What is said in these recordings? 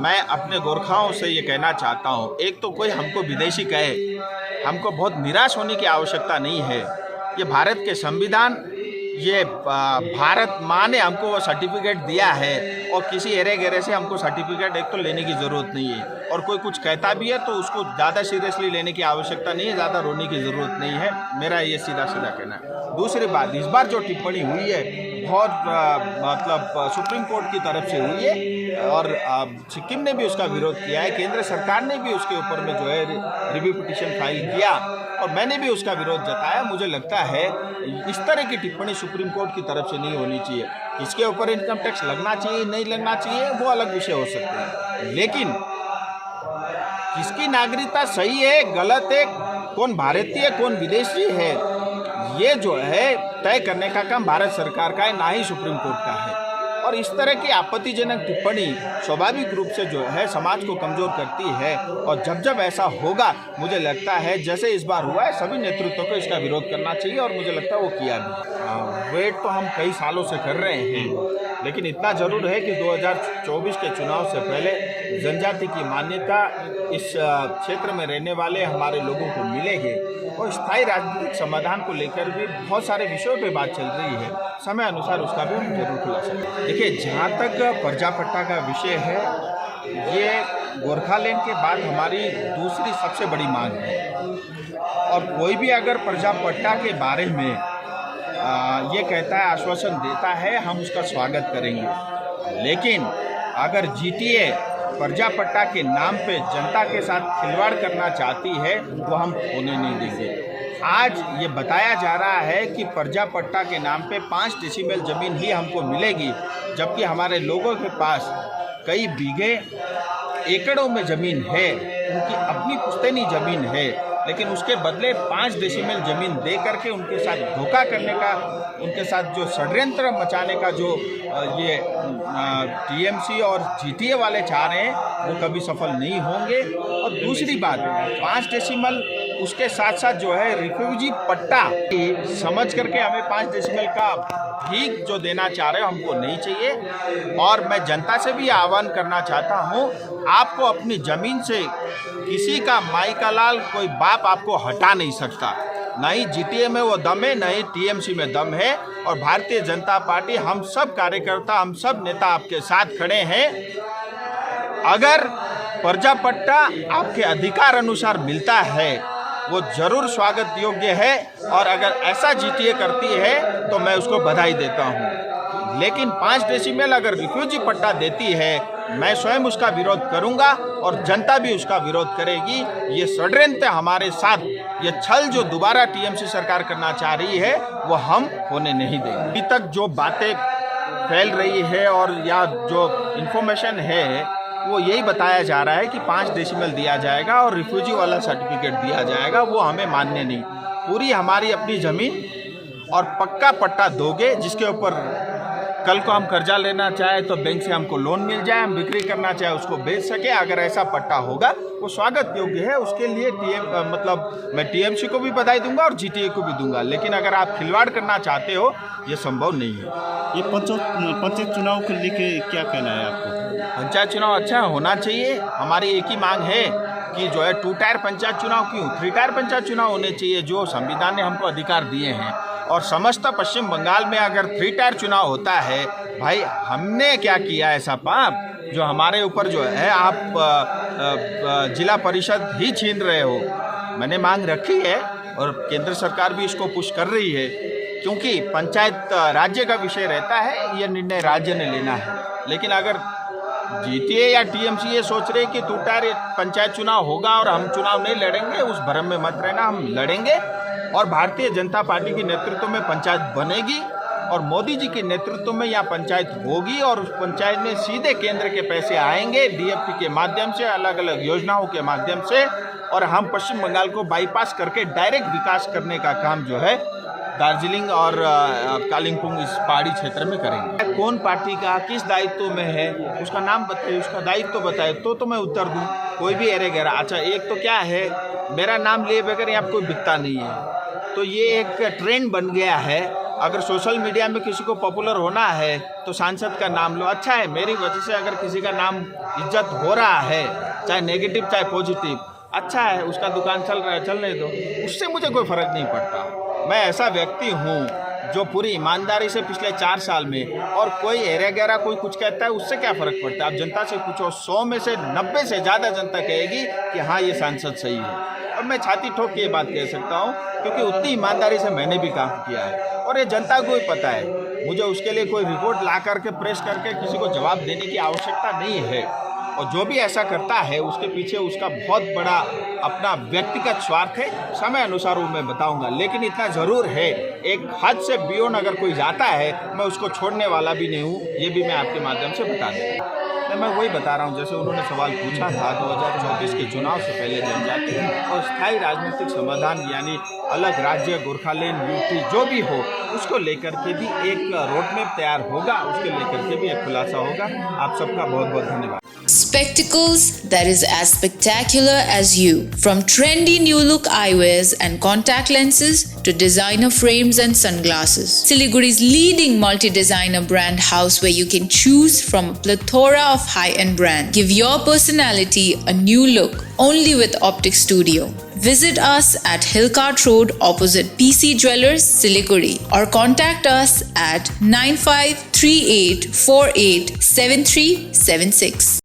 मैं अपने गोरखाओं से ये कहना चाहता हूँ, एक तो कोई हमको विदेशी कहे, हमको बहुत निराश होने की आवश्यकता नहीं है। ये भारत के संविधान, ये भारत माँ ने हमको वो सर्टिफिकेट दिया है और किसी एरे गेरे से हमको सर्टिफिकेट एक तो लेने की ज़रूरत नहीं है। और कोई कुछ कहता भी है तो उसको ज़्यादा सीरियसली लेने की आवश्यकता नहीं है, ज़्यादा रोने की ज़रूरत नहीं है। मेरा ये सीधा सीधा कहना है। दूसरी बात, इस बार जो टिप्पणी हुई है बहुत मतलब सुप्रीम कोर्ट की तरफ से हुई है और सिक्किम ने भी उसका विरोध किया है, केंद्र सरकार ने भी उसके ऊपर में जो है रिव्यू पिटीशन फाइल किया और मैंने भी उसका विरोध जताया। मुझे लगता है इस तरह की टिप्पणी सुप्रीम कोर्ट की तरफ से नहीं होनी चाहिए। किसके ऊपर इनकम टैक्स लगना चाहिए नहीं लगना चाहिए वो अलग विषय हो सकते हैं, लेकिन किसकी नागरिकता सही है गलत है, कौन भारतीय कौन विदेशी है, ये जो है तय करने का काम भारत सरकार का है, ना ही सुप्रीम कोर्ट का है। और इस तरह की आपत्तिजनक टिप्पणी स्वाभाविक रूप से जो है समाज को कमज़ोर करती है और जब जब ऐसा होगा मुझे लगता है जैसे इस बार हुआ है सभी नेतृत्व को इसका विरोध करना चाहिए और मुझे लगता है वो किया भी। वेट तो हम कई सालों से कर रहे हैं, लेकिन इतना ज़रूर है कि 2024 के चुनाव से पहले जनजाति की मान्यता इस क्षेत्र में रहने वाले हमारे लोगों को मिलेगी और स्थायी राजनीतिक समाधान को लेकर भी बहुत सारे विषयों पे बात चल रही है। समय अनुसार उसका भी हम जरूर खुलासा करें। देखिए, जहाँ तक प्रजापट्टा का विषय है, ये गोरखालैंड के बाद हमारी दूसरी सबसे बड़ी मांग है और कोई भी अगर प्रजापट्टा के बारे में ये कहता है, आश्वासन देता है, हम उसका स्वागत करेंगे। लेकिन अगर जीटीए प्रजापट्टा के नाम पे जनता के साथ खिलवाड़ करना चाहती है वो हम होने नहीं देंगे। आज ये बताया जा रहा है कि प्रजापट्टा के नाम पे 5 डेसिमल ज़मीन ही हमको मिलेगी, जबकि हमारे लोगों के पास कई बीघे एकड़ों में ज़मीन है, उनकी अपनी पुश्तैनी ज़मीन है, लेकिन उसके बदले 5 डेसिमल ज़मीन दे करके उनके साथ धोखा करने का, उनके साथ जो षड्यंत्र मचाने का जो ये टीएमसी और जीटीए वाले चाह रहे हैं वो कभी सफल नहीं होंगे। और दूसरी बात, 5 डेसिमल उसके साथ साथ जो है रिफ्यूजी पट्टा समझ करके हमें 5 डेसिमल का भीख जो देना चाह रहे हो हमको नहीं चाहिए। और मैं जनता से भी आह्वान करना चाहता हूँ, आपको अपनी ज़मीन से किसी का माई का लाल कोई बाप आपको हटा नहीं सकता। ना ही जीटीए में वो दम है, ना ही टीएमसी में दम है। और भारतीय जनता पार्टी, हम सब कार्यकर्ता, हम सब नेता आपके साथ खड़े हैं। अगर प्रजापट्टा आपके अधिकार अनुसार मिलता है वो जरूर स्वागत योग्य है और अगर ऐसा जीटीए करती है तो मैं उसको बधाई देता हूँ। लेकिन 5 डेसिमल अगर रिफ्यूजी पट्टा देती है, मैं स्वयं उसका विरोध करूंगा और जनता भी उसका विरोध करेगी। ये षड्यंत्र हमारे साथ, ये छल जो दोबारा टीएमसी सरकार करना चाह रही है वो हम होने नहीं देंगे। अभी तक जो बातें फैल रही है और या जो इन्फॉर्मेशन है वो यही बताया जा रहा है कि 5 डेसिमल दिया जाएगा और रिफ्यूजी वाला सर्टिफिकेट दिया जाएगा, वो हमें मान्य नहीं। पूरी हमारी अपनी ज़मीन और पक्का पट्टा दोगे जिसके ऊपर कल को हम कर्जा लेना चाहे तो बैंक से हमको लोन मिल जाए, हम बिक्री करना चाहे उसको बेच सके। अगर ऐसा पट्टा होगा वो स्वागत योग्य है। उसके लिए मतलब मैं टीएमसी को भी बधाई दूंगा और जीटीए को भी दूंगा। लेकिन अगर आप खिलवाड़ करना चाहते हो ये संभव नहीं है। ये पंचायत चुनाव को लेके क्या कहना है आपको? पंचायत चुनाव अच्छा होना चाहिए। हमारी एक ही मांग है कि जो है 2 टायर पंचायत चुनाव क्यों, 3 टायर पंचायत चुनाव होने चाहिए जो संविधान ने हमको अधिकार दिए हैं। और समस्त पश्चिम बंगाल में अगर 3 टायर चुनाव होता है, भाई हमने क्या किया ऐसा पाप जो हमारे ऊपर जो है आप जिला परिषद ही छीन रहे हो। मैंने मांग रखी है और केंद्र सरकार भी इसको पुश कर रही है, क्योंकि पंचायत राज्य का विषय रहता है, यह निर्णय राज्य ने लेना है। लेकिन अगर जीटीए या टीएमसी ये सोच रहे कि 2 टायर पंचायत चुनाव होगा और हम चुनाव नहीं लड़ेंगे, उस भ्रम में मत रहना, हम लड़ेंगे और भारतीय जनता पार्टी के नेतृत्व में पंचायत बनेगी और मोदी जी के नेतृत्व में यहाँ पंचायत होगी और उस पंचायत में सीधे केंद्र के पैसे आएंगे डीएफटी के माध्यम से, अलग अलग योजनाओं के माध्यम से, और हम पश्चिम बंगाल को बाईपास करके डायरेक्ट विकास करने का काम जो है दार्जिलिंग और कालिम्पोंग इस पहाड़ी क्षेत्र में करेंगे। कौन पार्टी का किस दायित्व में है उसका नाम बताइए, उसका दायित्व बताए तो मैं उत्तर दूं। कोई भी एरे गहरा, अच्छा एक तो क्या है, मेरा नाम लिए बगैर यहाँ कोई बिकता नहीं है, तो ये एक ट्रेंड बन गया है। अगर सोशल मीडिया में किसी को पॉपुलर होना है तो सांसद का नाम लो, अच्छा है। मेरी वजह से अगर किसी का नाम इज्जत हो रहा है, चाहे नेगेटिव चाहे पॉजिटिव, अच्छा है, उसका दुकान चल रहा है, चलने दो, उससे मुझे कोई फ़र्क नहीं पड़ता। मैं ऐसा व्यक्ति हूँ जो पूरी ईमानदारी से पिछले 4 साल में, और कोई एरा गहरा कोई कुछ कहता है उससे क्या फ़र्क पड़ता है। आप जनता से पूछो, 100 में से 90 से ज़्यादा जनता कहेगी कि हाँ ये सांसद सही है। और मैं छाती ठोक के ये बात कह सकता हूँ क्योंकि उतनी ईमानदारी से मैंने भी काम किया है और ये जनता को ही पता है। मुझे उसके लिए कोई रिपोर्ट ला करके प्रेस करके किसी को जवाब देने की आवश्यकता नहीं है। और जो भी ऐसा करता है उसके पीछे उसका बहुत बड़ा अपना व्यक्तिगत स्वार्थ है। समय अनुसार वो मैं बताऊंगा, लेकिन इतना ज़रूर है, एक हद से बियॉन्ड अगर कोई जाता है मैं उसको छोड़ने वाला भी नहीं हूँ, ये भी मैं आपके माध्यम से बता दूँ। मैं वही बता रहा हूँ, जैसे उन्होंने सवाल पूछा था 2034 के चुनाव से पहले जनजाति और स्थायी राजनीतिक समाधान यानी अलग राज्य, गोरखालैंड, यूटी जो भी हो उसको लेकर के भी एक रोडमैप तैयार होगा, उसके लेकर के भी एक खुलासा होगा। आप सबका बहुत बहुत धन्यवाद। Spectacles that is as spectacular as you. From trendy new look eyewears and contact lenses to designer frames and sunglasses. Siliguri's leading multi-designer brand house where you can choose from a plethora of high-end brands. Give your personality a new look only with Optic Studio. Visit us at Hillcart Road opposite PC Jewelers, Siliguri, or contact us at 9538487376.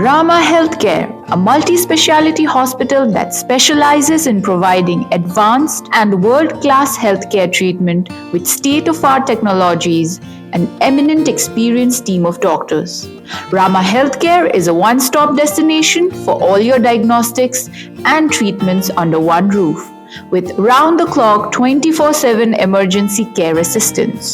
Rama Healthcare, a multi-speciality hospital that specializes in providing advanced and world-class healthcare treatment with state-of-the-art technologies and eminent experienced team of doctors. Rama Healthcare is a one-stop destination for all your diagnostics and treatments under one roof, with round-the-clock 24/7 emergency care assistance.